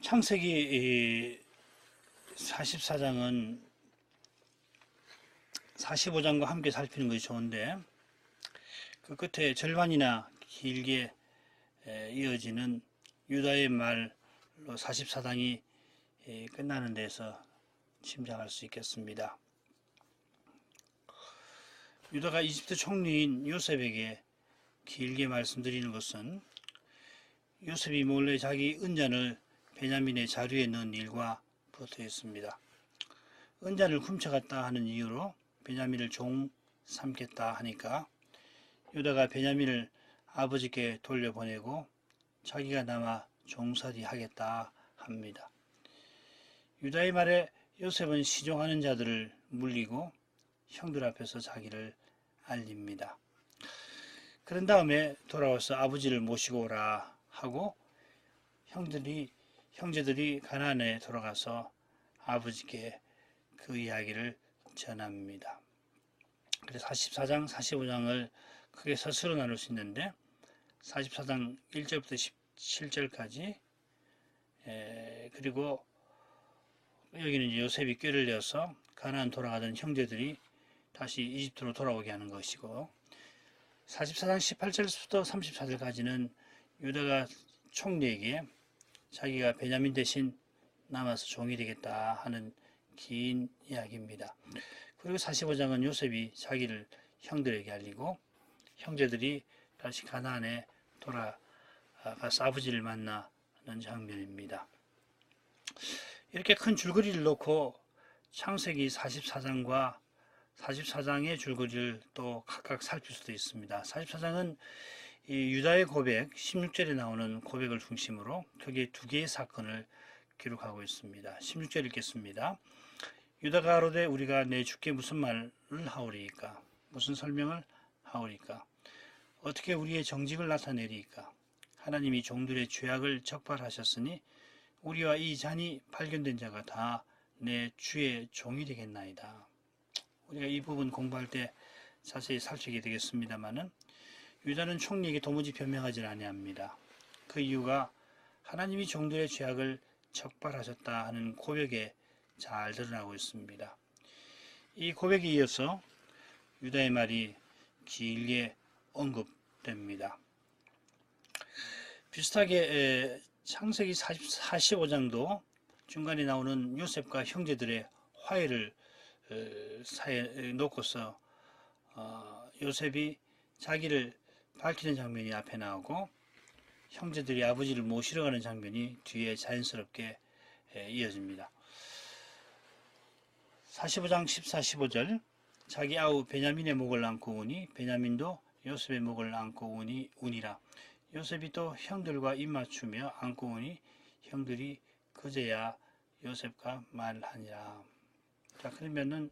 창세기 44장은 45장과 함께 살피는 것이 좋은데, 그 끝에 절반이나 길게 이어지는 유다의 말로 44장이 끝나는 데서 짐작할 수 있겠습니다. 유다가 이집트 총리인 요셉에게 길게 말씀드리는 것은 요셉이 몰래 자기 은잔을 베냐민의 자루에 넣은 일과 붙어 있습니다. 은잔을 훔쳐갔다 하는 이유로 베냐민을 종 삼겠다 하니까 유다가 베냐민을 아버지께 돌려보내고 자기가 남아 종살이 하겠다 합니다. 유다의 말에 요셉은 시종하는 자들을 물리고 형들 앞에서 자기를 알립니다. 그런 다음에 돌아와서 아버지를 모시고 오라 하고 형제들이 가나안에 돌아가서 아버지께 그 이야기를 전합니다. 그래서 44장, 45장을 크게 서술로 나눌 수 있는데 44장 1절부터 17절까지 그리고 여기는 이제 요셉이 꾀를 내어서 가나안 돌아가던 형제들이 다시 이집트로 돌아오게 하는 것이고 44장 18절부터 34절까지는 유다가 총리에게 자기가 베냐민 대신 남아서 종이 되겠다 하는 긴 이야기입니다. 그리고 45장은 요셉이 자기를 형들에게 알리고 형제들이 다시 가나안에 돌아가서 아버지를 만나는 장면입니다. 이렇게 큰 줄거리를 놓고 창세기 44장과 44장의 줄거리를 또 각각 살필 수도 있습니다. 44장은 이 유다의 고백, 16절에 나오는 고백을 중심으로 크게 두 개의 사건을 기록하고 있습니다. 16절 읽겠습니다. 유다가 가로되 우리가 내 주께 무슨 말을 하오리이까? 무슨 설명을 하오리이까? 어떻게 우리의 정직을 나타내리이까? 하나님이 종들의 죄악을 적발하셨으니 우리와 이 잔이 발견된 자가 다 내 주의 종이 되겠나이다. 우리가 이 부분 공부할 때 자세히 살피게 되겠습니다마는 유다는 총리에게 도무지 변명하지 아니합니다. 그 이유가 하나님이 종들의 죄악을 적발하셨다 하는 고백에 잘 드러나고 있습니다. 이 고백에 이어서 유다의 말이 길게 언급됩니다. 비슷하게 창세기 45장도 중간에 나오는 요셉과 형제들의 화해를 놓고서 요셉이 자기를 밝히는 장면이 앞에 나오고 형제들이 아버지를 모시러 가는 장면이 뒤에 자연스럽게 이어집니다. 45장 14, 15절 자기 아우 베냐민의 목을 안고 우니 베냐민도 요셉의 목을 안고 우니라. 요셉이 또 형들과 입맞추며 안고 우니 형들이 그제야 요셉과 말하니라. 자, 그러면은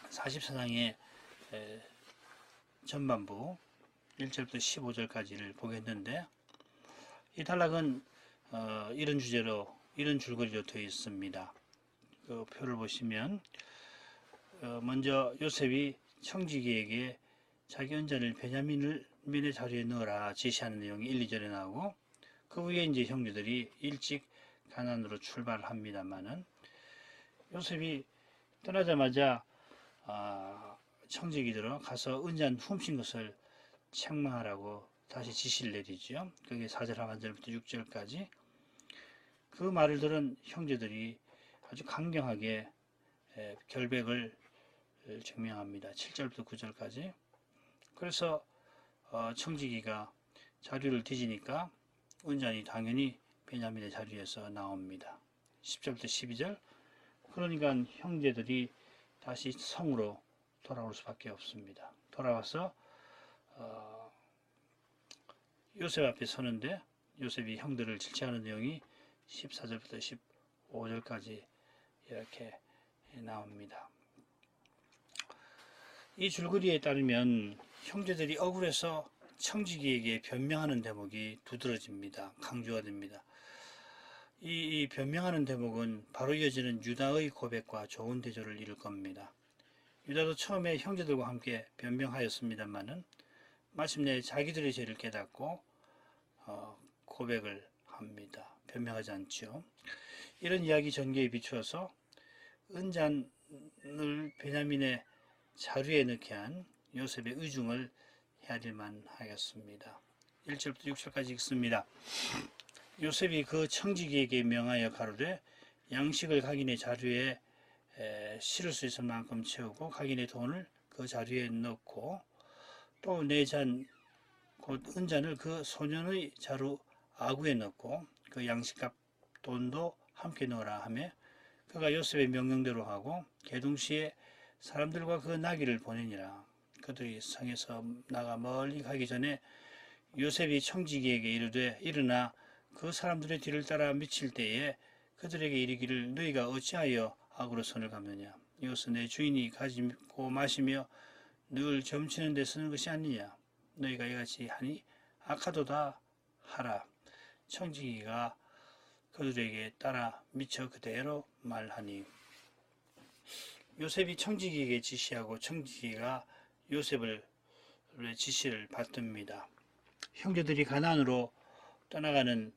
44장의 전반부 1절부터 15절까지를 보겠는데 이 단락은 이런 주제로 이런 줄거리로 되어 있습니다. 그 표를 보시면 먼저 요셉이 청지기에게 자기 은잔을 베냐민의 자리에 넣어라 지시하는 내용이 1, 2절에 나오고 그 후에 이제 형제들이 일찍 가나안으로 출발합니다만은 요셉이 떠나자마자 청지기 들어 가서 은잔 훔친 것을 책망하라고 다시 지시를 내리죠. 그게 4절 하반절부터 6절까지 그 말을 들은 형제들이 아주 강경하게 결백을 증명합니다. 7절부터 9절까지. 그래서 청지기가 자리를 뒤지니까 은잔이 당연히 베냐민의 자리에서 나옵니다. 10절부터 12절. 그러니까 형제들이 다시 성으로 돌아올 수밖에 없습니다. 돌아와서 요셉 앞에 서는데 요셉이 형들을 질책하는 내용이 14절부터 15절까지 이렇게 나옵니다. 이 줄거리에 따르면 형제들이 억울해서 청지기에게 변명하는 대목이 두드러집니다. 강조가 됩니다. 이 변명하는 대목은 바로 이어지는 유다의 고백과 좋은 대조를 이룰 겁니다. 유다도 처음에 형제들과 함께 변명하였습니다마는 마침내 자기들의 죄를 깨닫고 고백을 합니다. 변명하지 않죠. 이런 이야기 전개에 비추어서 은잔을 베냐민의 자루에 넣게 한 요셉의 의중을 헤아릴만 하겠습니다. 1절부터 6절까지 읽습니다. 요셉이 그 청지기에게 명하여 가로되 양식을 각인의 자루에 실을 수 있을 만큼 채우고 각인의 돈을 그 자루에 넣고 또 내 잔 곧 은잔을 그 소년의 자루 아구에 넣고 그 양식값 돈도 함께 넣으라 하며 그가 요셉의 명령대로 하고 개동시에 사람들과 그 나귀를 보내니라. 그들이 성에서 나가 멀리 가기 전에 요셉이 청지기에게 이르되 일어나 그 사람들의 뒤를 따라 미칠 때에 그들에게 이르기를 너희가 어찌하여 악으로 손을 감느냐. 이것은 내 주인이 가지고 마시며 늘 점치는 데 쓰는 것이 아니냐. 너희가 이같이 하니 악하도다 하라. 청지기가 그들에게 따라 미쳐 그대로 말하니 요셉이 청지기에게 지시하고 청지기가 요셉을 지시를 받듭니다. 형제들이 가나안으로 떠나가는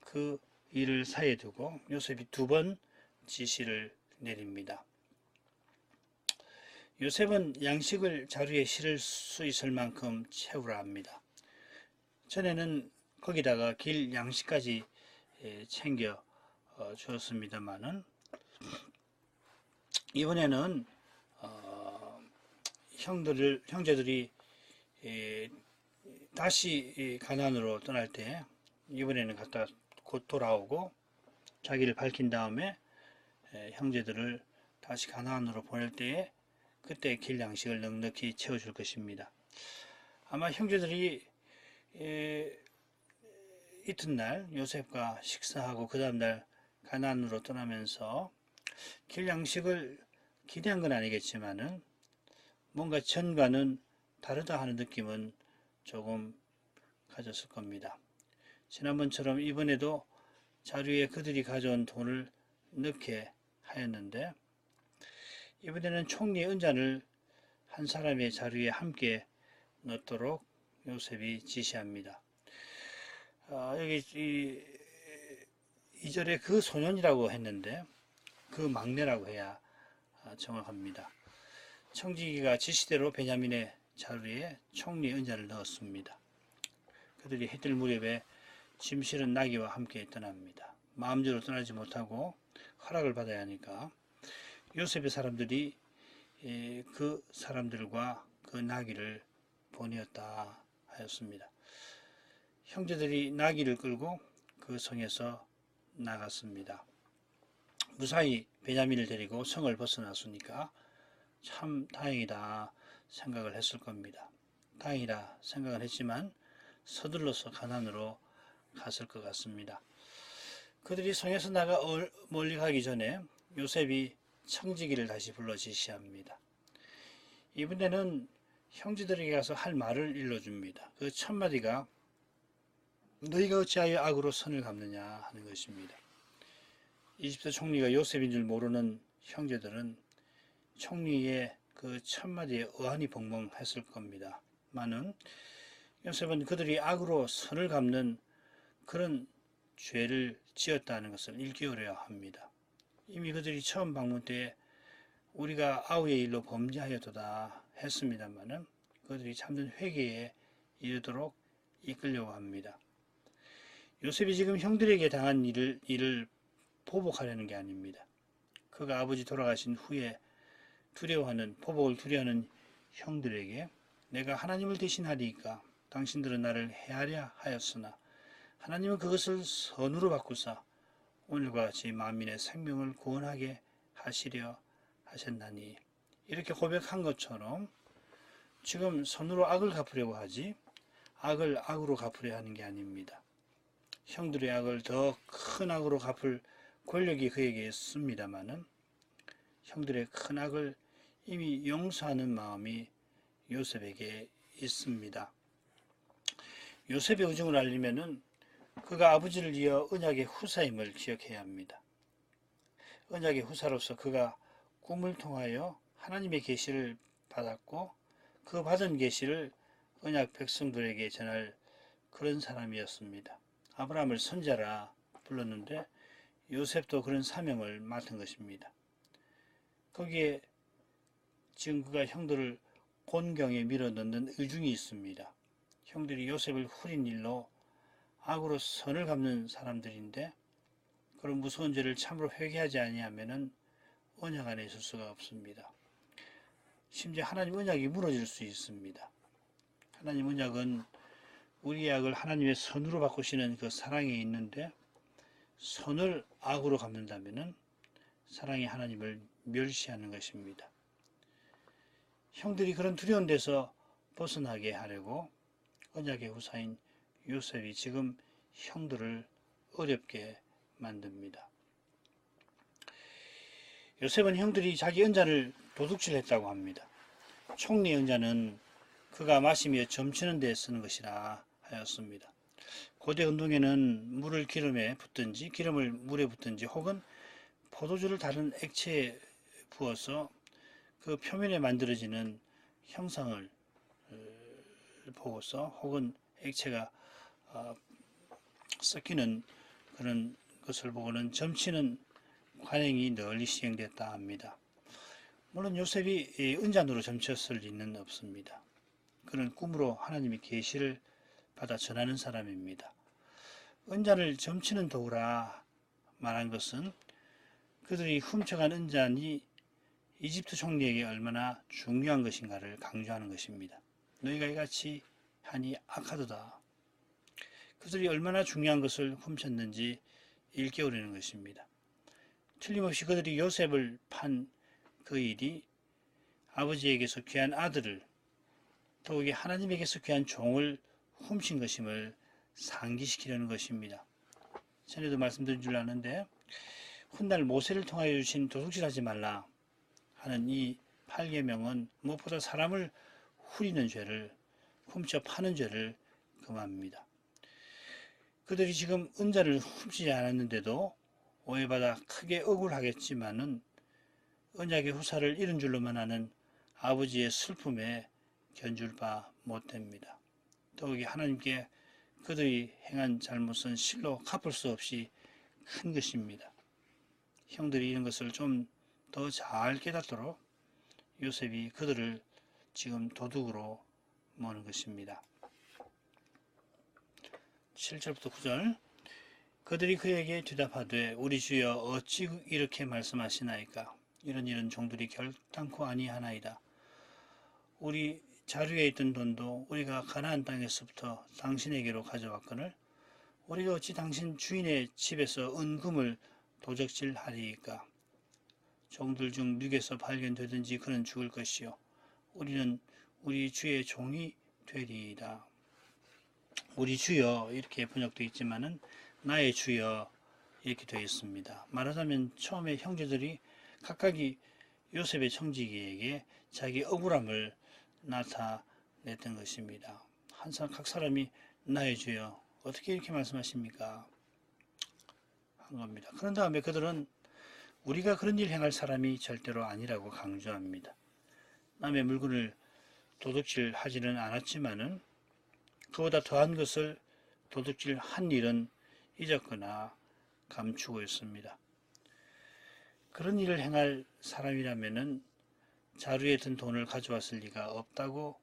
그 일을 사이에 두고 요셉이 2번 지시를 내립니다. 요셉은 양식을 자루에 실을 수 있을 만큼 채우라 합니다. 전에는 거기다가 길 양식까지 챙겨 주었습니다만은 이번에는 형제들이 다시 가나안으로 떠날 때 이번에는 갔다 곧 돌아오고 자기를 밝힌 다음에 형제들을 다시 가나안으로 보낼 때에 그때 길 양식을 넉넉히 채워줄 것입니다. 아마 형제들이 이튿날 요셉과 식사하고 그 다음날 가나안으로 떠나면서 길 양식을 기대한 건 아니겠지만은 뭔가 전과는 다르다 하는 느낌은 조금 가졌을 겁니다. 지난번처럼 이번에도 자루에 그들이 가져온 돈을 넣게 하였는데 이번에는 총리의 은잔을 한 사람의 자루에 함께 넣도록 요셉이 지시합니다. 여기 2절에 그 소년이라고 했는데 그 막내라고 해야 정확합니다. 청지기가 지시대로 베냐민의 자루에 총리 은잔을 넣었습니다. 그들이 해뜰 무렵에 짐 실은 나귀와 함께 떠납니다. 마음대로 떠나지 못하고 허락을 받아야 하니까 요셉의 사람들이 그 사람들과 그 나귀를 보내었다 하였습니다. 형제들이 나귀를 끌고 그 성에서 나갔습니다. 무사히 베냐민을 데리고 성을 벗어났으니까 참 다행이다 생각을 했을 겁니다. 다행이다 생각을 했지만 서둘러서 가나안으로 갔을 것 같습니다. 그들이 성에서 나가 멀리 가기 전에 요셉이 청지기를 다시 불러 지시합니다. 이번에는 형제들에게 가서 할 말을 일러줍니다. 그 첫 마디가 너희가 어찌하여 악으로 선을 갚느냐 하는 것입니다. 이집트 총리가 요셉인 줄 모르는 형제들은 총리의 그 첫마디에 어안이 벙벙했을 겁니다. 많은 요셉은 그들이 악으로 선을 갚는 그런 죄를 지었다는 것을 일깨우려야 합니다. 이미 그들이 처음 방문 때에 우리가 아우의 일로 범죄하였도다 했습니다마는 그들이 참된 회개에 이르도록 이끌려고 합니다. 요셉이 지금 형들에게 당한 일을 보복하려는 게 아닙니다. 그가 아버지 돌아가신 후에 보복을 두려워하는 형들에게 내가 하나님을 대신하리이까 당신들은 나를 해하려 하였으나 하나님은 그것을 선으로 바꾸사 오늘과 같이 만민의 생명을 구원하게 하시려 하셨나니 이렇게 고백한 것처럼 지금 선으로 악을 갚으려고 하지 악을 악으로 갚으려 하는 게 아닙니다. 형들의 악을 더 큰 악으로 갚을 권력이 그에게 있습니다마는 형들의 큰 악을 이미 용서하는 마음이 요셉에게 있습니다. 요셉의 우정을 알리면은 그가 아버지를 이어 언약의 후사임을 기억해야 합니다. 언약의 후사로서 그가 꿈을 통하여 하나님의 계시를 받았고 그 받은 계시를 언약 백성들에게 전할 그런 사람이었습니다. 아브라함을 선자라 불렀는데 요셉도 그런 사명을 맡은 것입니다. 거기에 지금 그가 형들을 곤경에 밀어넣는 의중이 있습니다. 형들이 요셉을 후린 일로 악으로 선을 갚는 사람들인데 그런 무서운 죄를 참으로 회개하지 아니하면은 언약 안에 있을 수가 없습니다. 심지어 하나님 언약이 무너질 수 있습니다. 하나님 언약은 우리의 악을 하나님의 선으로 바꾸시는 그 사랑에 있는데 선을 악으로 갚는다면은 사랑의 하나님을 멸시하는 것입니다. 형들이 그런 두려운 데서 벗어나게 하려고 언약의 후사인 요셉이 지금 형들을 어렵게 만듭니다. 요셉은 형들이 자기 은자를 도둑질했다고 합니다. 총리 은자는 그가 마시며 점치는 데 쓰는 것이라 하였습니다. 고대 운동에는 물을 기름에 붓든지 기름을 물에 붓든지 혹은 포도주를 다른 액체에 부어서 그 표면에 만들어지는 형상을 보고서 혹은 액체가 섞이는 그런 것을 보고는 점치는 관행이 널리 시행됐다 합니다. 물론 요셉이 은잔으로 점쳤을 리는 없습니다. 그는 꿈으로 하나님의 계시를 받아 전하는 사람입니다. 은잔을 점치는 도구라 말한 것은 그들이 훔쳐간 은잔이 이집트 총리에게 얼마나 중요한 것인가를 강조하는 것입니다. 너희가 이같이 하니 악하도다. 그들이 얼마나 중요한 것을 훔쳤는지 일깨우려는 것입니다. 틀림없이 그들이 요셉을 판 그 일이 아버지에게서 귀한 아들을 더욱이 하나님에게서 귀한 종을 훔친 것임을 상기시키려는 것입니다. 전에도 말씀드린 줄 아는데 훗날 모세를 통하여 주신 도둑질하지 말라 하는 이 8계명은 무엇보다 사람을 후리는 죄를 훔쳐 파는 죄를 금합니다. 그들이 지금 은자를 훔치지 않았는데도 오해받아 크게 억울하겠지만은 언약의 후사를 잃은 줄로만 아는 아버지의 슬픔에 견줄 바 못됩니다. 더욱이 하나님께 그들이 행한 잘못은 실로 갚을 수 없이 큰 것입니다. 형들이 이런 것을 좀 더 잘 깨닫도록 요셉이 그들을 지금 도둑으로 모는 것입니다. 7절부터 9절 그들이 그에게 대답하되 우리 주여 어찌 이렇게 말씀하시나이까 이런 종들이 결단코 아니하나이다. 우리 자루에 있던 돈도 우리가 가나안 땅에서부터 당신에게로 가져왔거늘 우리가 어찌 당신 주인의 집에서 은금을 도적질하리이까. 종들 중 누구에서 발견되든지 그는 죽을 것이요 우리는 우리 주의 종이 되리이다. 우리 주여 이렇게 번역되어 있지만은 나의 주여 이렇게 되어 있습니다. 말하자면 처음에 형제들이 각각이 요셉의 청지기에게 자기 억울함을 나타냈던 것입니다. 각 사람이 나의 주여 어떻게 이렇게 말씀하십니까? 한 겁니다. 그런 다음에 그들은 우리가 그런 일 행할 사람이 절대로 아니라고 강조합니다. 남의 물건을 도둑질 하지는 않았지만은 그보다 더한 것을 도둑질 한 일은 잊었거나 감추고 있습니다. 그런 일을 행할 사람이라면은 자루에 든 돈을 가져왔을 리가 없다고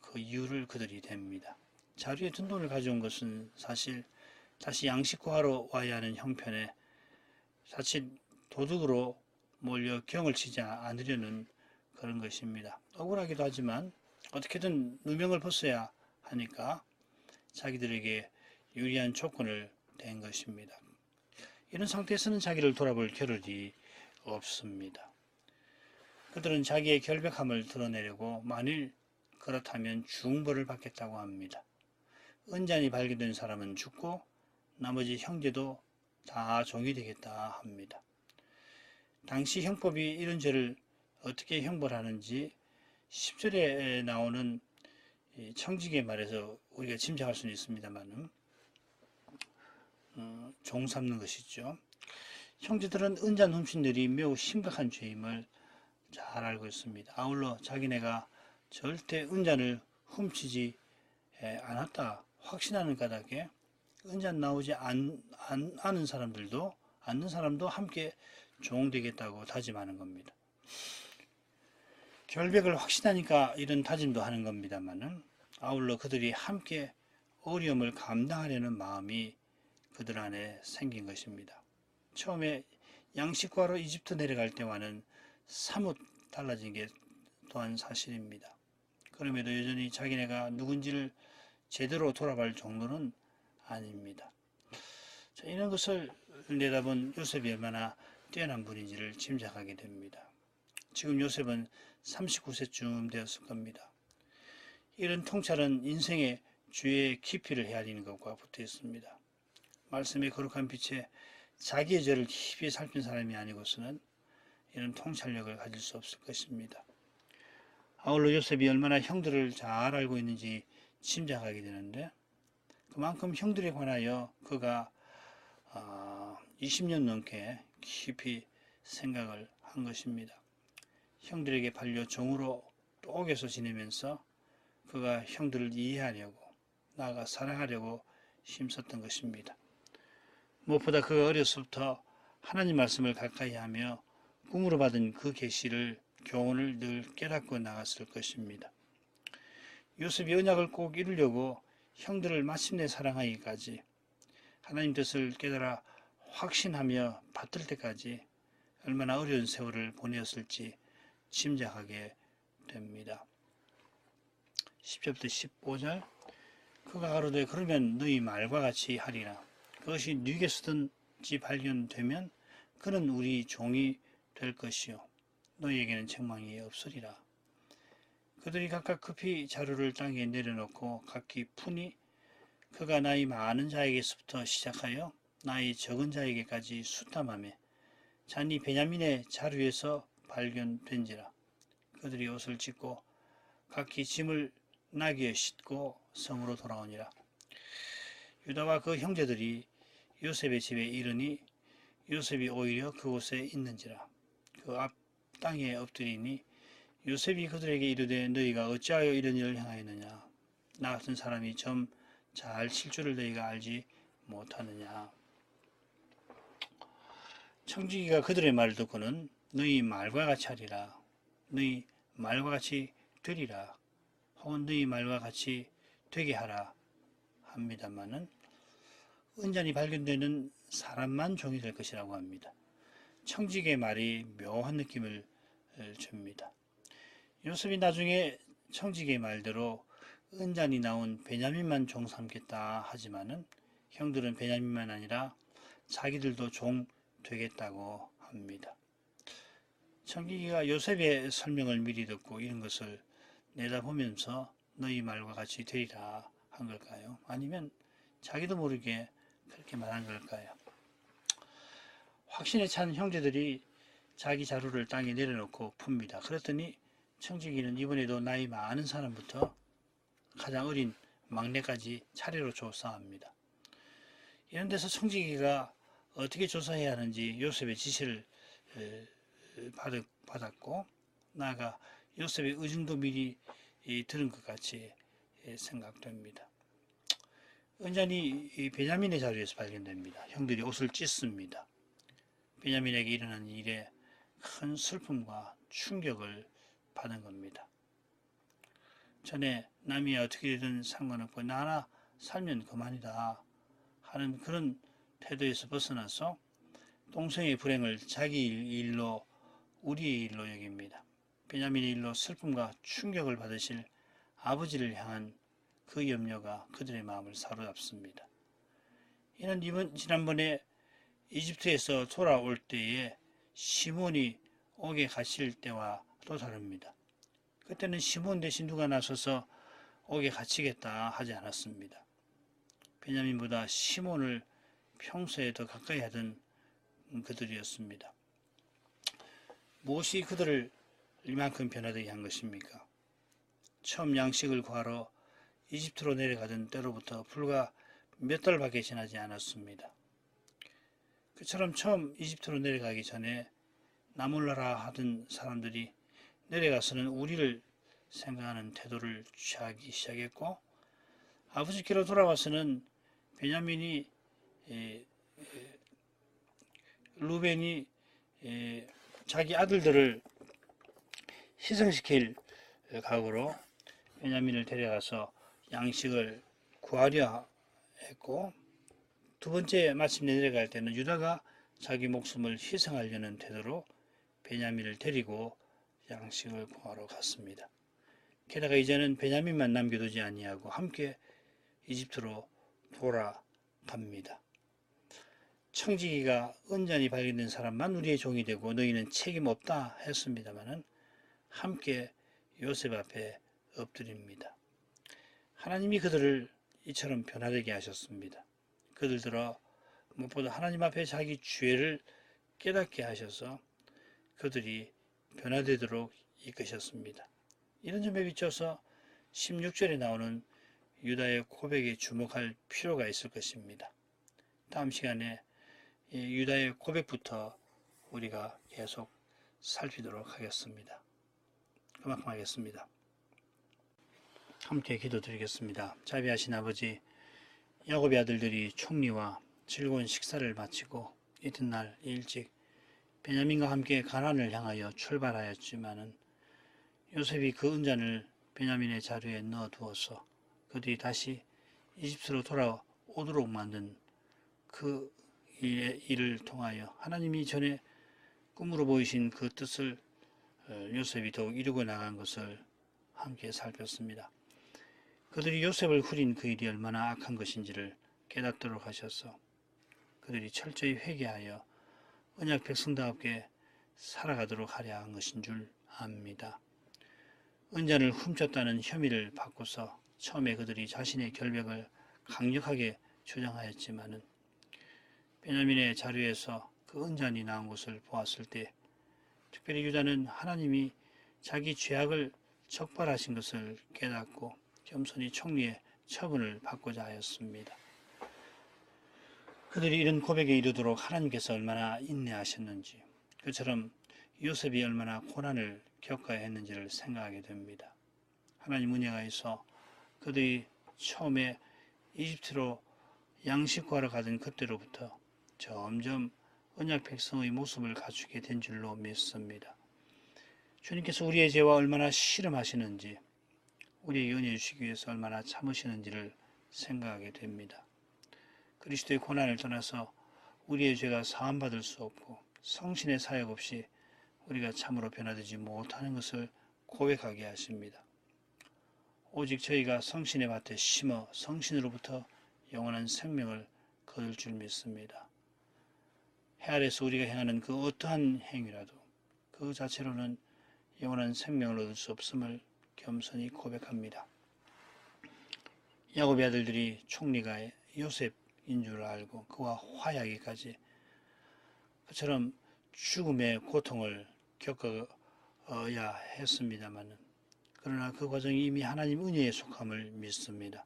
그 이유를 그들이 댑니다. 자루에 든 돈을 가져온 것은 사실 다시 양식구하러 와야 하는 형편에 자칫 도둑으로 몰려 경을 치지 않으려는 그런 것입니다. 억울하기도 하지만 어떻게든 누명을 벗어야 하니까 자기들에게 유리한 조건을 댄 것입니다. 이런 상태에서는 자기를 돌아볼 겨를이 없습니다. 그들은 자기의 결백함을 드러내려고 만일 그렇다면 중벌을 받겠다고 합니다. 은잔이 발견된 사람은 죽고 나머지 형제도 다 종이 되겠다 합니다. 당시 형법이 이런 죄를 어떻게 형벌하는지 10절에 나오는 청지기의 말에서 우리가 짐작할 수는 있습니다만 종 삼는 것이죠. 형제들은 은잔 훔친들이 매우 심각한 죄임을 잘 알고 있습니다. 아울러 자기네가 절대 은잔을 훔치지 않았다 확신하는 까닭에 은잔 나오지 않는 사람도 함께 종되겠다고 다짐하는 겁니다. 결백을 확신하니까 이런 다짐도 하는 겁니다만은, 아울러 그들이 함께 어려움을 감당하려는 마음이 그들 안에 생긴 것입니다. 처음에 양식과로 이집트 내려갈 때와는 사뭇 달라진 게 또한 사실입니다. 그럼에도 여전히 자기네가 누군지를 제대로 돌아볼 정도는 아닙니다. 자, 이런 것을 내다본 요셉이 얼마나 뛰어난 분인지를 짐작하게 됩니다. 지금 요셉은 39세쯤 되었을 겁니다. 이런 통찰은 인생의 주의 깊이를 헤아리는 것과 붙어 있습니다. 말씀의 거룩한 빛에 자기의 죄를 깊이 살핀 사람이 아니고서는 이런 통찰력을 가질 수 없을 것입니다. 아울러 요셉이 얼마나 형들을 잘 알고 있는지 짐작하게 되는데, 그만큼 형들에 관하여 그가 20년 넘게 깊이 생각을 한 것입니다. 형들에게 팔려 종으로 옥에서 지내면서 그가 형들을 이해하려고, 나아가 사랑하려고 힘썼던 것입니다. 무엇보다 그가 어려서부터 하나님 말씀을 가까이 하며 꿈으로 받은 그 계시를, 교훈을 늘 깨닫고 나갔을 것입니다. 요셉이 언약을 꼭 이루려고 형들을 마침내 사랑하기까지, 하나님 뜻을 깨달아 확신하며 받들 때까지 얼마나 어려운 세월을 보내었을지 짐작하게 됩니다. 10절부터 15절, 그가 가로되 그러면 너희 말과 같이 하리라. 그것이 네게서든지 발견되면 그는 우리 종이 될 것이요 너희에게는 책망이 없으리라. 그들이 각각 급히 자루를 땅에 내려놓고 각기 푸니 그가 나이 많은 자에게서부터 시작하여 나이 적은 자에게까지 수탐하며 잔이 베냐민의 자루에서 발견된지라. 그들이 옷을 찢고 각기 짐을 나귀에 싣고 성으로 돌아오니라. 유다와 그 형제들이 요셉의 집에 이르니 요셉이 오히려 그곳에 있는지라. 그 앞 땅에 엎드리니 요셉이 그들에게 이르되 너희가 어찌하여 이런 일을 행하였느냐. 나 같은 사람이 점 잘 칠 줄을 너희가 알지 못하느냐. 청지기가 그들의 말을 듣고는 너희 말과 같이 하리라. 너희 말과 같이 되리라. 혹은 너희 말과 같이 되게 하라 합니다마는, 은잔이 발견되는 사람만 종이 될 것이라고 합니다. 청지기의 말이 묘한 느낌을 줍니다. 요셉이 나중에 청지기의 말대로 은잔이 나온 베냐민만 종 삼겠다 하지만은, 형들은 베냐민만 아니라 자기들도 종 되겠다고 합니다. 청지기가 요셉의 설명을 미리 듣고 이런 것을 내다보면서 너희 말과 같이 되리라 한 걸까요? 아니면 자기도 모르게 그렇게 말한 걸까요? 확신에 찬 형제들이 자기 자루를 땅에 내려놓고 풉니다. 그랬더니 청지기는 이번에도 나이 많은 사람부터 가장 어린 막내까지 차례로 조사합니다. 이런 데서 청지기가 어떻게 조사해야 하는지 요셉의 지시를 받았고, 나아가 요셉의 의중도 미리 들은 것 같이 생각됩니다. 은잔이 베냐민의 자리에서 발견됩니다. 형들이 옷을 찢습니다. 베냐민에게 일어난 일에 큰 슬픔과 충격을 받은 겁니다. 전에 남이 어떻게 되든 상관없고 나 하나 살면 그만이다 하는 그런 태도에서 벗어나서 동생의 불행을 자기 일로, 우리의 일로 여깁니다. 베냐민의 일로 슬픔과 충격을 받으실 아버지를 향한 그 염려가 그들의 마음을 사로잡습니다. 이는 지난번에 이집트에서 돌아올 때에 시몬이 옥에 갇힐 때와 또 다릅니다. 그때는 시몬 대신 누가 나서서 옥에 갇히겠다 하지 않았습니다. 베냐민보다 시몬을 평소에 더 가까이 하던 그들이었습니다. 무엇이 그들을 이만큼 변화되게 한 것입니까? 처음 양식을 구하러 이집트로 내려가던 때로부터 불과 몇 달밖에 지나지 않았습니다. 그처럼 처음 이집트로 내려가기 전에 나몰라라 하던 사람들이 내려가서는 우리를 생각하는 태도를 취하기 시작했고, 아버지께로 돌아와서는 베냐민이 루벤이 자기 아들들을 희생시킬 각오로 베냐민을 데려가서 양식을 구하려 했고, 두 번째 마침내 내려갈 때는 유다가 자기 목숨을 희생하려는 태도로 베냐민을 데리고 양식을 구하러 갔습니다. 게다가 이제는 베냐민만 남겨두지 아니하고 함께 이집트로 돌아갑니다. 청지기가 은잔이 발견된 사람만 우리의 종이 되고 너희는 책임 없다 했습니다마는 함께 요셉 앞에 엎드립니다. 하나님이 그들을 이처럼 변화되게 하셨습니다. 그들들어 무엇보다 하나님 앞에 자기 죄를 깨닫게 하셔서 그들이 변화되도록 이끄셨습니다. 이런 점에 비춰서 16절에 나오는 유다의 고백에 주목할 필요가 있을 것입니다. 다음 시간에 유다의 고백부터 우리가 계속 살피도록 하겠습니다. 그만큼 하겠습니다. 함께 기도드리겠습니다. 자비하신 아버지, 야곱의 아들들이 총리와 즐거운 식사를 마치고 이튿날 일찍 베냐민과 함께 가나안을 향하여 출발하였지만은 요셉이 그 은잔을 베냐민의 자루에 넣어두어서 그들이 다시 이집트로 돌아오도록 만든 그 일을 통하여 하나님이 전에 꿈으로 보이신 그 뜻을 요셉이 더욱 이루고 나간 것을 함께 살폈습니다. 그들이 요셉을 후린 그 일이 얼마나 악한 것인지를 깨닫도록 하셔서 그들이 철저히 회개하여 언약 백성답게 살아가도록 하려 한 것인 줄 압니다. 은잔을 훔쳤다는 혐의를 받고서 처음에 그들이 자신의 결백을 강력하게 주장하였지만은 베냐민의 자료에서 그 은잔이 나온 것을 보았을 때 특별히 유다는 하나님이 자기 죄악을 적발하신 것을 깨닫고 겸손히 총리의 처분을 받고자 하였습니다. 그들이 이런 고백에 이르도록 하나님께서 얼마나 인내하셨는지, 그처럼 요셉이 얼마나 고난을 겪어야 했는지를 생각하게 됩니다. 하나님 은혜가 있어 그들이 처음에 이집트로 양식 구하러 가던 그때로부터 점점 언약 백성의 모습을 갖추게 된 줄로 믿습니다. 주님께서 우리의 죄와 얼마나 씨름하시는지, 우리에게 은혜 주시기 위해서 얼마나 참으시는지를 생각하게 됩니다. 그리스도의 고난을 떠나서 우리의 죄가 사함받을 수 없고 성신의 사역 없이 우리가 참으로 변화되지 못하는 것을 고백하게 하십니다. 오직 저희가 성신의 밭에 심어 성신으로부터 영원한 생명을 거둘 줄 믿습니다. 해 아래서 우리가 행하는 그 어떠한 행위라도 그 자체로는 영원한 생명을 얻을 수 없음을 겸손히 고백합니다. 야곱의 아들들이 총리가 요셉인 줄 알고 그와 화해하기까지 그처럼 죽음의 고통을 겪어야 했습니다만 그러나 그 과정이 이미 하나님 은혜에 속함을 믿습니다.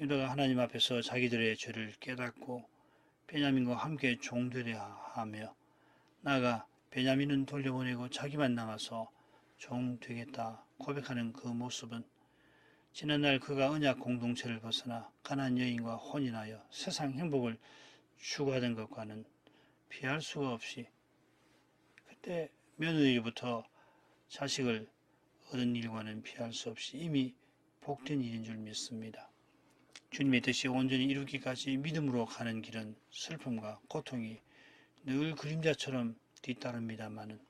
유다가 하나님 앞에서 자기들의 죄를 깨닫고 베냐민과 함께 종되려 하며 나아가 베냐민은 돌려보내고 자기만 남아서 종되겠다 고백하는 그 모습은 지난날 그가 언약 공동체를 벗어나 가나안 여인과 혼인하여 세상 행복을 추구하던 것과는 피할 수가 없이 그때 며느리부터 자식을 얻은 일과는 피할 수 없이 이미 복된 일인 줄 믿습니다. 주님의 뜻이 온전히 이루기까지 믿음으로 가는 길은 슬픔과 고통이 늘 그림자처럼 뒤따릅니다마는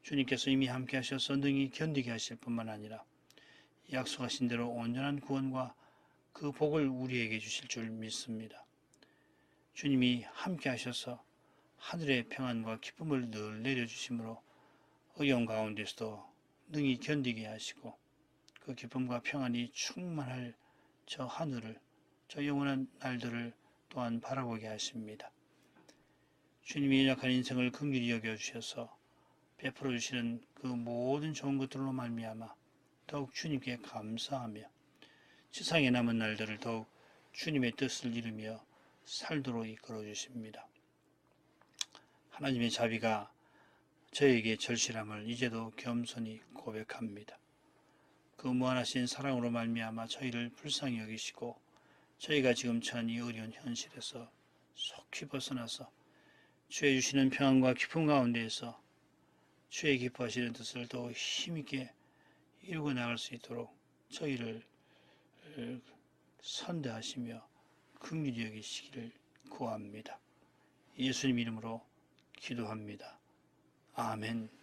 주님께서 이미 함께 하셔서 능히 견디게 하실 뿐만 아니라 약속하신 대로 온전한 구원과 그 복을 우리에게 주실 줄 믿습니다. 주님이 함께 하셔서 하늘의 평안과 기쁨을 늘 내려주심으로 어려운 가운데서도 능히 견디게 하시고 그 기쁨과 평안이 충만할 저 하늘을, 저 영원한 날들을 또한 바라보게 하십니다. 주님이 연약한 인생을 긍휼히 여겨주셔서 베풀어 주시는 그 모든 좋은 것들로 말미암아 더욱 주님께 감사하며 지상에 남은 날들을 더욱 주님의 뜻을 이루며 살도록 이끌어 주십니다. 하나님의 자비가 저에게 절실함을 이제도 겸손히 고백합니다. 그 무한하신 사랑으로 말미암아 저희를 불쌍히 여기시고 저희가 지금 처한 이 어려운 현실에서 속히 벗어나서 주의 주시는 평안과 기쁨 가운데에서 주의 기뻐하시는 뜻을 더욱 힘있게 이루고 나갈 수 있도록 저희를 선대하시며 긍휼히 여기시기를 구합니다. 예수님 이름으로 기도합니다. 아멘.